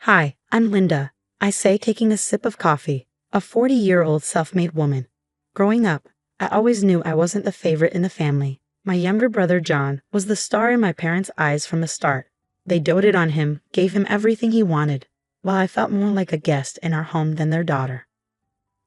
Hi, I'm Linda, I say, taking a sip of coffee, a 40-year-old self-made woman. Growing up, I always knew I wasn't the favorite in the family. My younger brother John was the star in my parents' eyes from the start. They doted on him, gave him everything he wanted, while I felt more like a guest in our home than their daughter.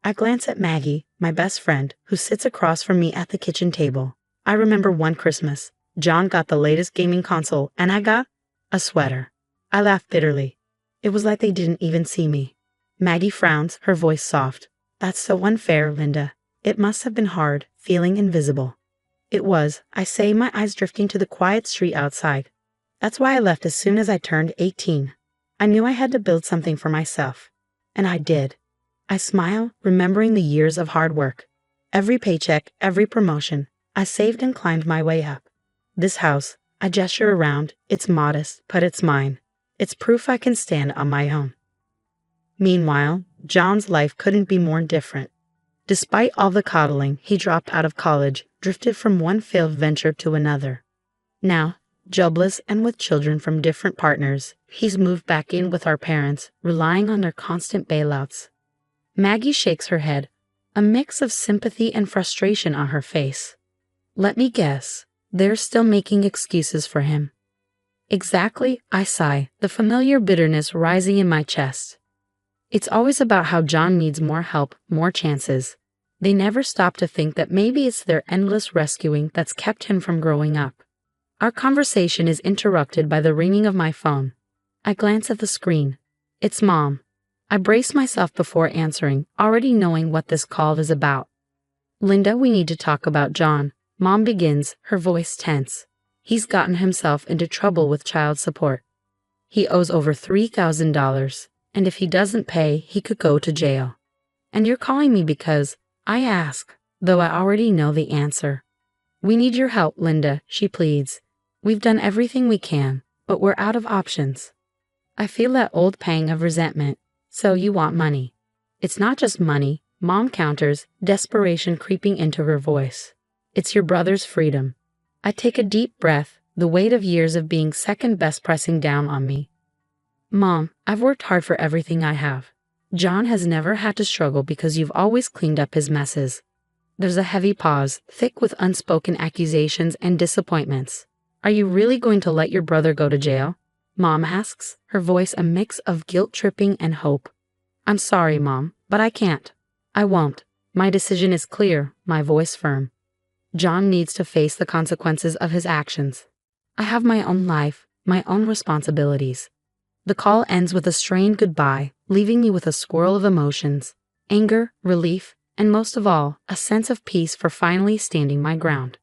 I glance at Maggie, my best friend, who sits across from me at the kitchen table. I remember one Christmas, John got the latest gaming console and I got a sweater. I laughed bitterly. It was like they didn't even see me. Maggie frowns, her voice soft. That's so unfair, Linda. It must have been hard, feeling invisible. It was, I say, my eyes drifting to the quiet street outside. That's why I left as soon as I turned 18. I knew I had to build something for myself. And I did. I smile, remembering the years of hard work. Every paycheck, every promotion, I saved and climbed my way up. This house, I gesture around, it's modest, but it's mine. It's proof I can stand on my own. Meanwhile, John's life couldn't be more different. Despite all the coddling, he dropped out of college, drifted from one failed venture to another. Now, jobless and with children from different partners, he's moved back in with our parents, relying on their constant bailouts. Maggie shakes her head, a mix of sympathy and frustration on her face. Let me guess, they're still making excuses for him. Exactly, I sigh, the familiar bitterness rising in my chest. It's always about how John needs more help, more chances. They never stop to think that maybe it's their endless rescuing that's kept him from growing up. Our conversation is interrupted by the ringing of my phone. I glance at the screen. It's Mom. I brace myself before answering, already knowing what this call is about. Linda, we need to talk about John. Mom begins, her voice tense. He's gotten himself into trouble with child support. He owes over $3,000, and if he doesn't pay, he could go to jail. And you're calling me because I ask, though I already know the answer. We need your help, Linda, she pleads. We've done everything we can, but we're out of options. I feel that old pang of resentment. So you want money. It's not just money, Mom counters, desperation creeping into her voice. It's your brother's freedom. I take a deep breath, the weight of years of being second best pressing down on me. Mom, I've worked hard for everything I have. John has never had to struggle because you've always cleaned up his messes. There's a heavy pause, thick with unspoken accusations and disappointments. Are you really going to let your brother go to jail? Mom asks, her voice a mix of guilt-tripping and hope. I'm sorry, Mom, but I can't. I won't. My decision is clear, my voice firm. John needs to face the consequences of his actions. I have my own life, my own responsibilities. The call ends with a strained goodbye, leaving me with a swirl of emotions, anger, relief, and most of all, a sense of peace for finally standing my ground.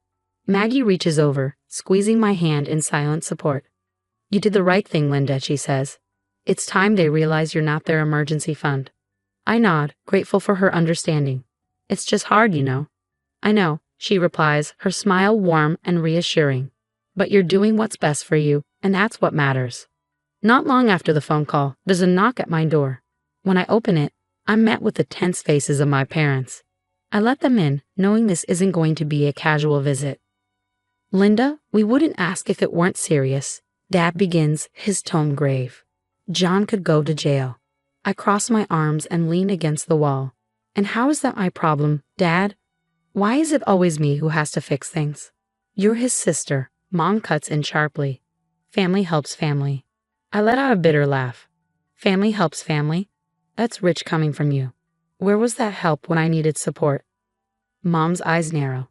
Maggie reaches over, squeezing my hand in silent support. You did the right thing, Linda, she says. It's time they realize you're not their emergency fund. I nod, grateful for her understanding. It's just hard, you know. I know, she replies, her smile warm and reassuring. But you're doing what's best for you, and that's what matters. Not long after the phone call, there's a knock at my door. When I open it, I'm met with the tense faces of my parents. I let them in, knowing this isn't going to be a casual visit. Linda, we wouldn't ask if it weren't serious. Dad begins, his tone grave. John could go to jail. I cross my arms and lean against the wall. And how is that my problem, Dad? Why is it always me who has to fix things? You're his sister, Mom cuts in sharply. Family helps family. I let out a bitter laugh. Family helps family? That's rich coming from you. Where was that help when I needed support? Mom's eyes narrow.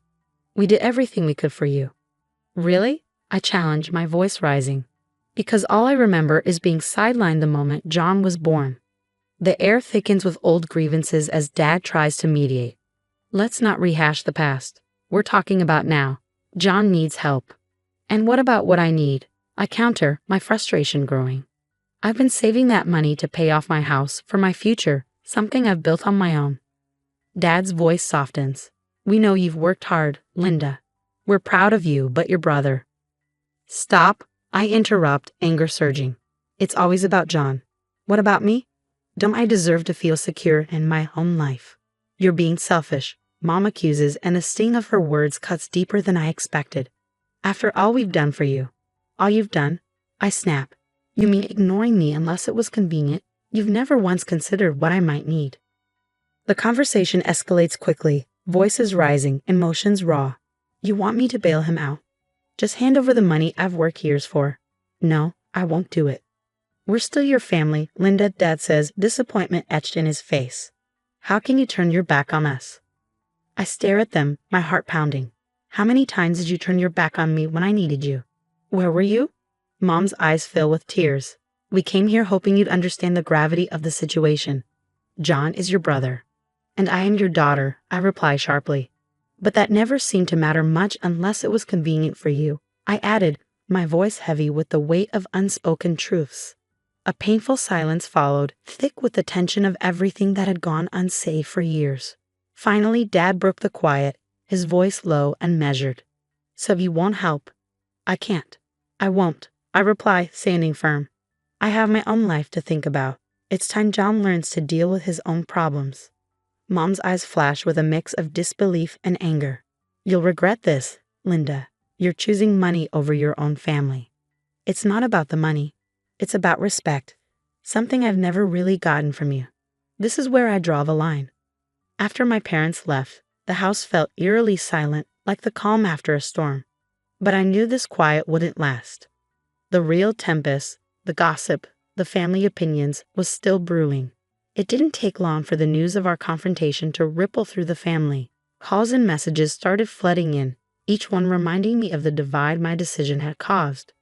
We did everything we could for you. Really? I challenge, my voice rising. Because all I remember is being sidelined the moment John was born. The air thickens with old grievances as Dad tries to mediate. Let's not rehash the past. We're talking about now. John needs help. And what about what I need? I counter, my frustration growing. I've been saving that money to pay off my house for my future, something I've built on my own. Dad's voice softens. We know you've worked hard, Linda. We're proud of you, but your brother. Stop, I interrupt, anger surging. It's always about John. What about me? Don't I deserve to feel secure in my own life? You're being selfish, Mom accuses, and the sting of her words cuts deeper than I expected. After all we've done for you. All you've done? I snap. You mean ignoring me unless it was convenient? You've never once considered what I might need. The conversation escalates quickly, voices rising, emotions raw. You want me to bail him out? Just hand over the money I've worked years for. No, I won't do it. We're still your family, Linda, Dad says, disappointment etched in his face. How can you turn your back on us? I stare at them, my heart pounding. How many times did you turn your back on me when I needed you? Where were you? Mom's eyes fill with tears. We came here hoping you'd understand the gravity of the situation. John is your brother. And I am your daughter, I reply sharply. But that never seemed to matter much unless it was convenient for you, I added, my voice heavy with the weight of unspoken truths. A painful silence followed, thick with the tension of everything that had gone unsaid for years. Finally, Dad broke the quiet, his voice low and measured. So you won't help? I can't. I won't, I reply, standing firm. I have my own life to think about. It's time John learns to deal with his own problems. Mom's eyes flash with a mix of disbelief and anger. You'll regret this, Linda. You're choosing money over your own family. It's not about the money. It's about respect. Something I've never really gotten from you. This is where I draw the line. After my parents left, the house felt eerily silent, like the calm after a storm. But I knew this quiet wouldn't last. The real tempest, the gossip, the family opinions was still brewing. It didn't take long for the news of our confrontation to ripple through the family. Calls and messages started flooding in, each one reminding me of the divide my decision had caused.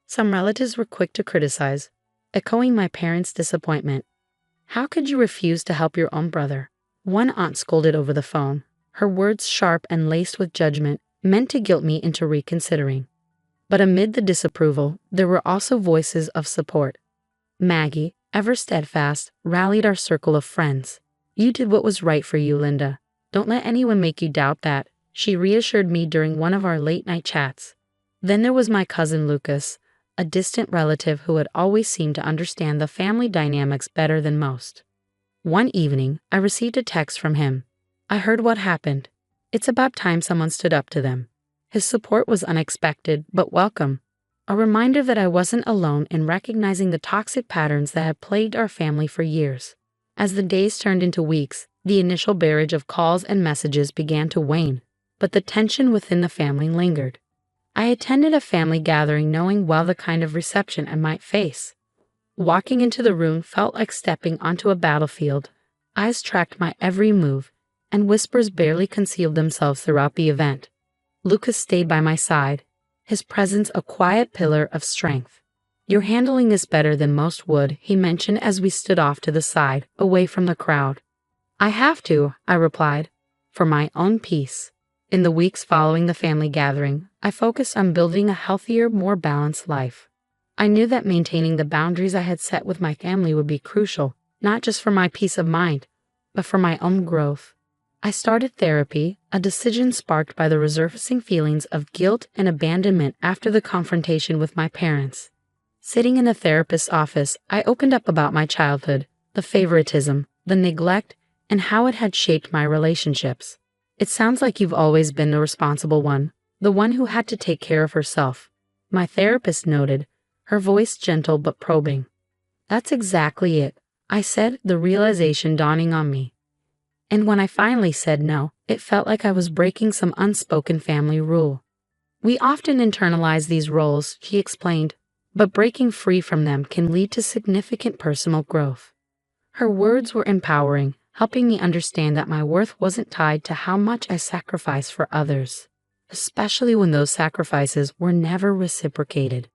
Some relatives were quick to criticize, echoing my parents' disappointment. How could you refuse to help your own brother? One aunt scolded over the phone, her words sharp and laced with judgment, meant to guilt me into reconsidering. But amid the disapproval, there were also voices of support. Maggie, ever steadfast, rallied our circle of friends. You did what was right for you, Linda. Don't let anyone make you doubt that, she reassured me during one of our late-night chats. Then there was my cousin Lucas, a distant relative who had always seemed to understand the family dynamics better than most. One evening, I received a text from him. I heard what happened. It's about time someone stood up to them. His support was unexpected, but welcome. A reminder that I wasn't alone in recognizing the toxic patterns that had plagued our family for years. As the days turned into weeks, the initial barrage of calls and messages began to wane, but the tension within the family lingered. I attended a family gathering knowing well the kind of reception I might face. Walking into the room felt like stepping onto a battlefield. Eyes tracked my every move, and whispers barely concealed themselves throughout the event. Lucas stayed by my side, his presence a quiet pillar of strength. You're handling this better than most would, he mentioned as we stood off to the side, away from the crowd. I have to, I replied, for my own peace. In the weeks following the family gathering, I focused on building a healthier, more balanced life. I knew that maintaining the boundaries I had set with my family would be crucial, not just for my peace of mind, but for my own growth. I started therapy, a decision sparked by the resurfacing feelings of guilt and abandonment after the confrontation with my parents. Sitting in a therapist's office, I opened up about my childhood, the favoritism, the neglect, and how it had shaped my relationships. It sounds like you've always been the responsible one, the one who had to take care of herself, my therapist noted, her voice gentle but probing. That's exactly it, I said, the realization dawning on me. And when I finally said no, it felt like I was breaking some unspoken family rule. We often internalize these roles, she explained, but breaking free from them can lead to significant personal growth. Her words were empowering, helping me understand that my worth wasn't tied to how much I sacrificed for others, especially when those sacrifices were never reciprocated.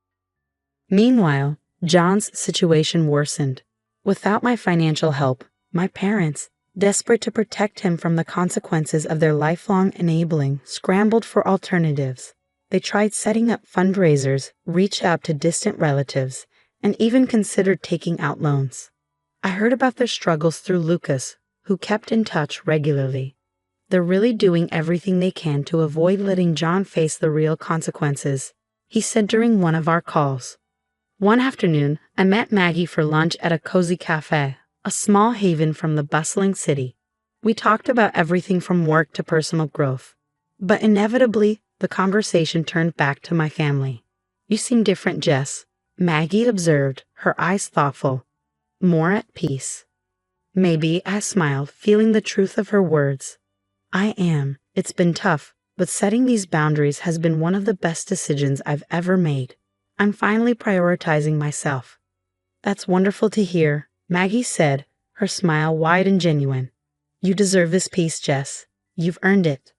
Meanwhile, John's situation worsened. Without my financial help, my parents, desperate to protect him from the consequences of their lifelong enabling, scrambled for alternatives. They tried setting up fundraisers, reached out to distant relatives, and even considered taking out loans. I heard about their struggles through Lucas, who kept in touch regularly. They're really doing everything they can to avoid letting John face the real consequences, he said during one of our calls. One afternoon, I met Maggie for lunch at a cozy cafe, a small haven from the bustling city. We talked about everything from work to personal growth. But inevitably, the conversation turned back to my family. You seem different, Jess. Maggie observed, her eyes thoughtful. More at peace. Maybe, I smiled, feeling the truth of her words. I am. It's been tough, but setting these boundaries has been one of the best decisions I've ever made. I'm finally prioritizing myself. That's wonderful to hear, Maggie said, her smile wide and genuine. You deserve this peace, Jess. You've earned it.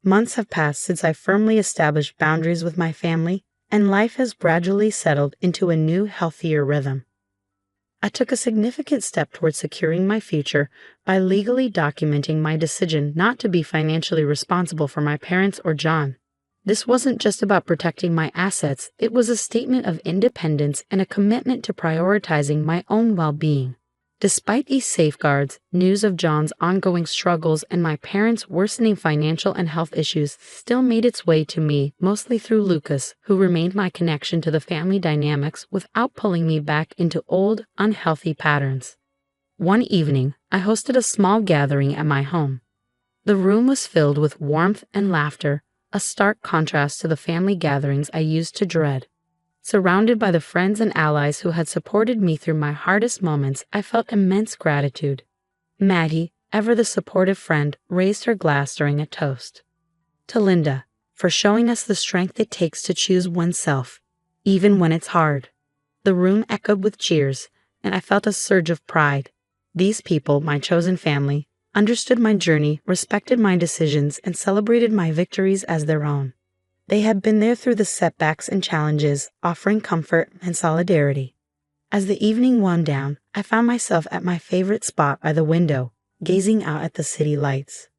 Months have passed since I firmly established boundaries with my family, and life has gradually settled into a new, healthier rhythm. I took a significant step towards securing my future by legally documenting my decision not to be financially responsible for my parents or John. This wasn't just about protecting my assets, it was a statement of independence and a commitment to prioritizing my own well-being. Despite these safeguards, news of John's ongoing struggles and my parents' worsening financial and health issues still made its way to me, mostly through Lucas, who remained my connection to the family dynamics without pulling me back into old, unhealthy patterns. One evening, I hosted a small gathering at my home. The room was filled with warmth and laughter, a stark contrast to the family gatherings I used to dread. Surrounded by the friends and allies who had supported me through my hardest moments, I felt immense gratitude. Maggie, ever the supportive friend, raised her glass during a toast. To Linda, for showing us the strength it takes to choose oneself, even when it's hard. The room echoed with cheers, and I felt a surge of pride. These people, my chosen family, understood my journey, respected my decisions, and celebrated my victories as their own. They had been there through the setbacks and challenges, offering comfort and solidarity. As the evening wound down, I found myself at my favorite spot by the window, gazing out at the city lights.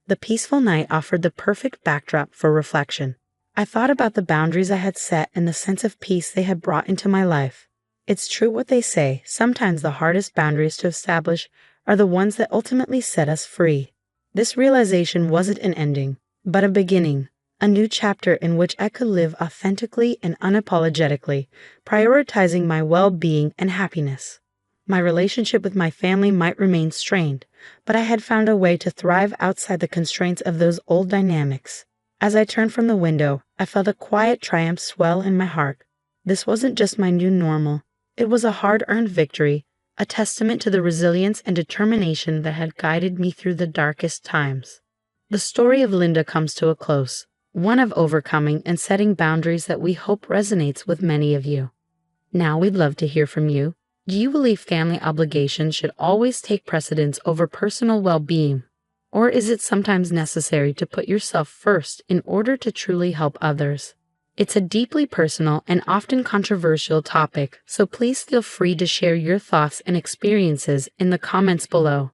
The peaceful night offered the perfect backdrop for reflection. I thought about the boundaries I had set and the sense of peace they had brought into my life. It's true what they say, sometimes the hardest boundaries to establish are the ones that ultimately set us free. This realization wasn't an ending, but a beginning. A new chapter in which I could live authentically and unapologetically, prioritizing my well-being and happiness. My relationship with my family might remain strained, but I had found a way to thrive outside the constraints of those old dynamics. As I turned from the window, I felt a quiet triumph swell in my heart. This wasn't just my new normal. It was a hard-earned victory, a testament to the resilience and determination that had guided me through the darkest times. The story of Linda comes to a close. One of overcoming and setting boundaries that we hope resonates with many of you. Now we'd love to hear from you. Do you believe family obligations should always take precedence over personal well-being? Or is it sometimes necessary to put yourself first in order to truly help others? It's a deeply personal and often controversial topic, so please feel free to share your thoughts and experiences in the comments below.